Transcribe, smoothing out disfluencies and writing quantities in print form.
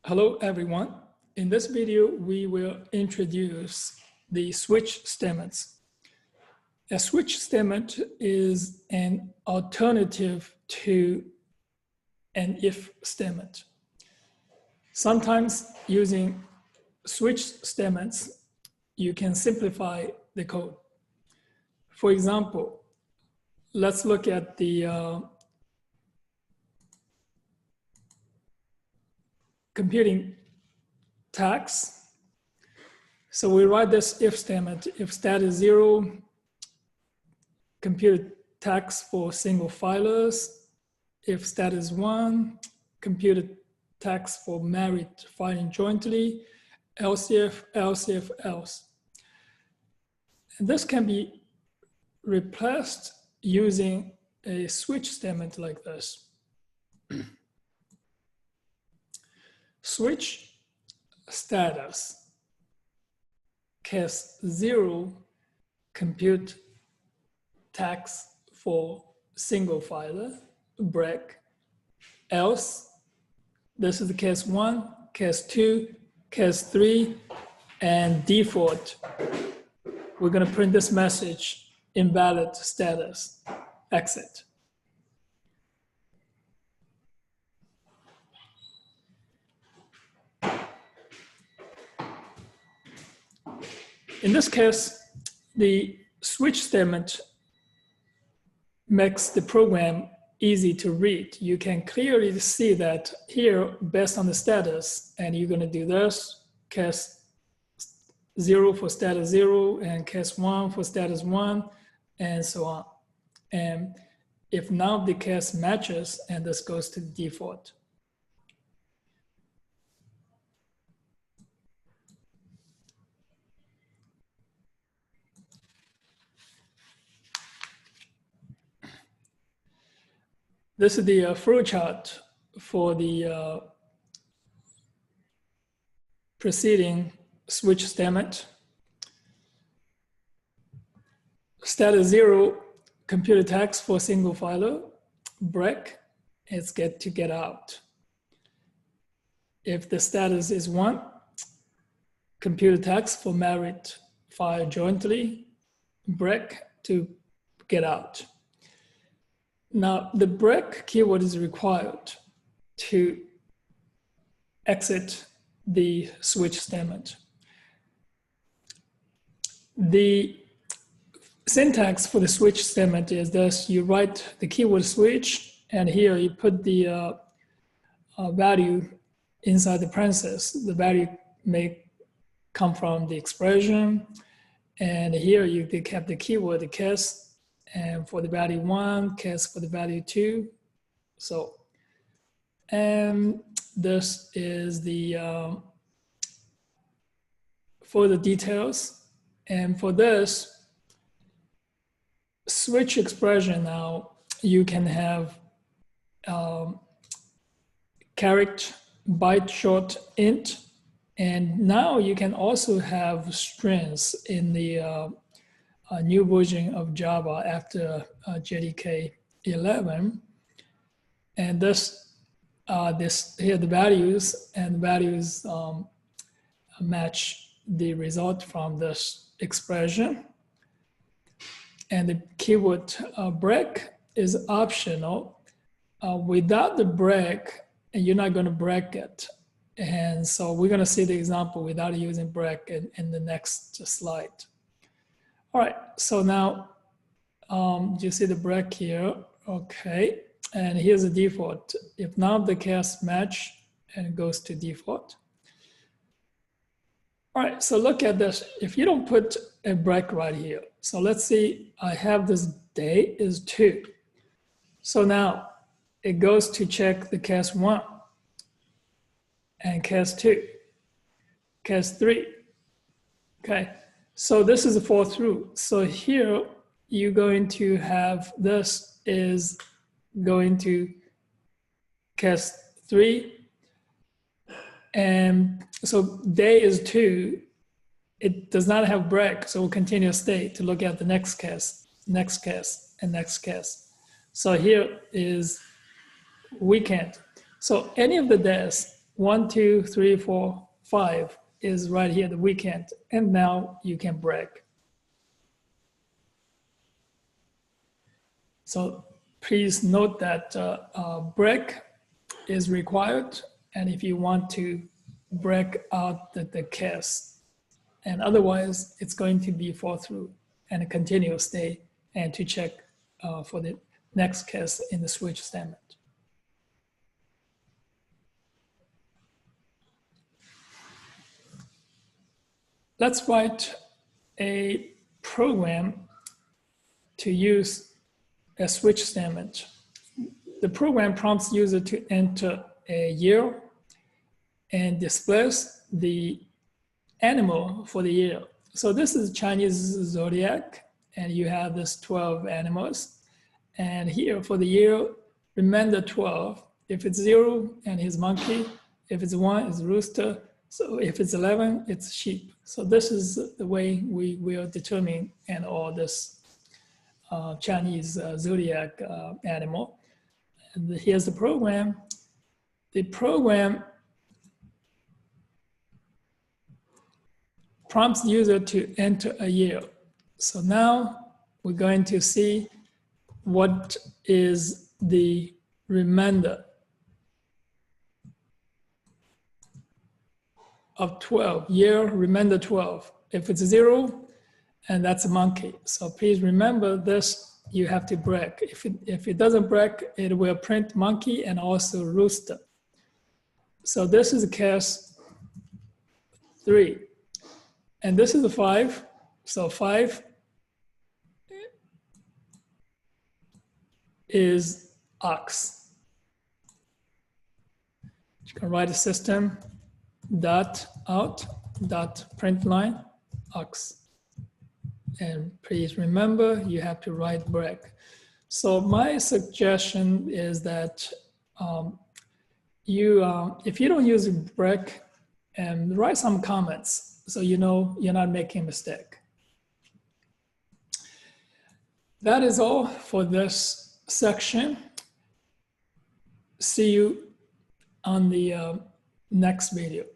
Hello, everyone. In this video, we will introduce the switch statements. A switch statement is an alternative to an if statement. Sometimes using switch statements, you can simplify the code. For example, let's look at the computing tax. So we write this if statement: if stat is 0, compute tax for single filers. If stat is 1, compute tax for married filing jointly. Else if, else. And this can be replaced using a switch statement like this. Switch status case 0, compute tax for single filer, break. Else, this is the case 1, case 2, case 3, and default. We're going to print this message: invalid status, exit. In this case, the switch statement makes the program easy to read. You can clearly see that here, based on the status, and you're going to do this: case 0 for status 0, and case 1 for status 1, and so on. And if none of the case matches, and this goes to the default. This is the flow chart for the preceding switch statement. Status 0, compute tax for single filer. Break, it's get out. If the status is 1, compute tax for married file jointly. Break to get out. Now, the break keyword is required to exit the switch statement. The syntax for the switch statement is this: you write the keyword switch, and here you put the value inside the parentheses. The value may come from the expression, and here you have the keyword, the case, and for the value 1, case for the value 2. So, and this is the for the details. And for this switch expression, now you can have character, byte short, int, and now you can also have strings in the new version of Java after JDK 11. And this here the values, and values match the result from this expression. And the keyword break is optional. Without the break, you're not going to break it. And so we're going to see the example without using break in the next slide. All right, so now you see the break here. Okay, and here's the default. If none of the case match, and it goes to default. All right, so look at this. If you don't put a break right here, so let's see, I have this day is 2. So now it goes to check the case 1, and case 2, case 3. Okay, so this is a for through. So here you're going to have this is going to case 3. And so day is 2. It does not have break, so we'll continue state to look at the next case, and next case. So here is weekend. So any of the days 1, 2, 3, 4, 5 is right here, the weekend. And now you can break. So please note that break is required. And if you want to break out the case, and otherwise it's going to be fall through and continue stay and to check for the next case in the switch statement. Let's write a program to use a switch statement. The program prompts user to enter a year and displays the animal for the year. So this is Chinese zodiac, and you have this 12 animals. And here for the year, remember 12. If it's 0, and his monkey. If it's 1, it's rooster. So if it's 11, it's sheep. So this is the way we will determine and all this Chinese zodiac animal. And here's the program. The program prompts user to enter a year. So now we're going to see what is the remainder of 12, year remainder 12. If it's 0, and that's a monkey. So please remember this, you have to break. If it doesn't break, it will print monkey and also rooster. So this is case 3. And this is a 5. So 5 is ox. You can write a system dot out dot print line ox. And please remember, you have to write break. So my suggestion is that if you don't use break, write some comments so you know you're not making a mistake. That is all for this section. See you on the next video.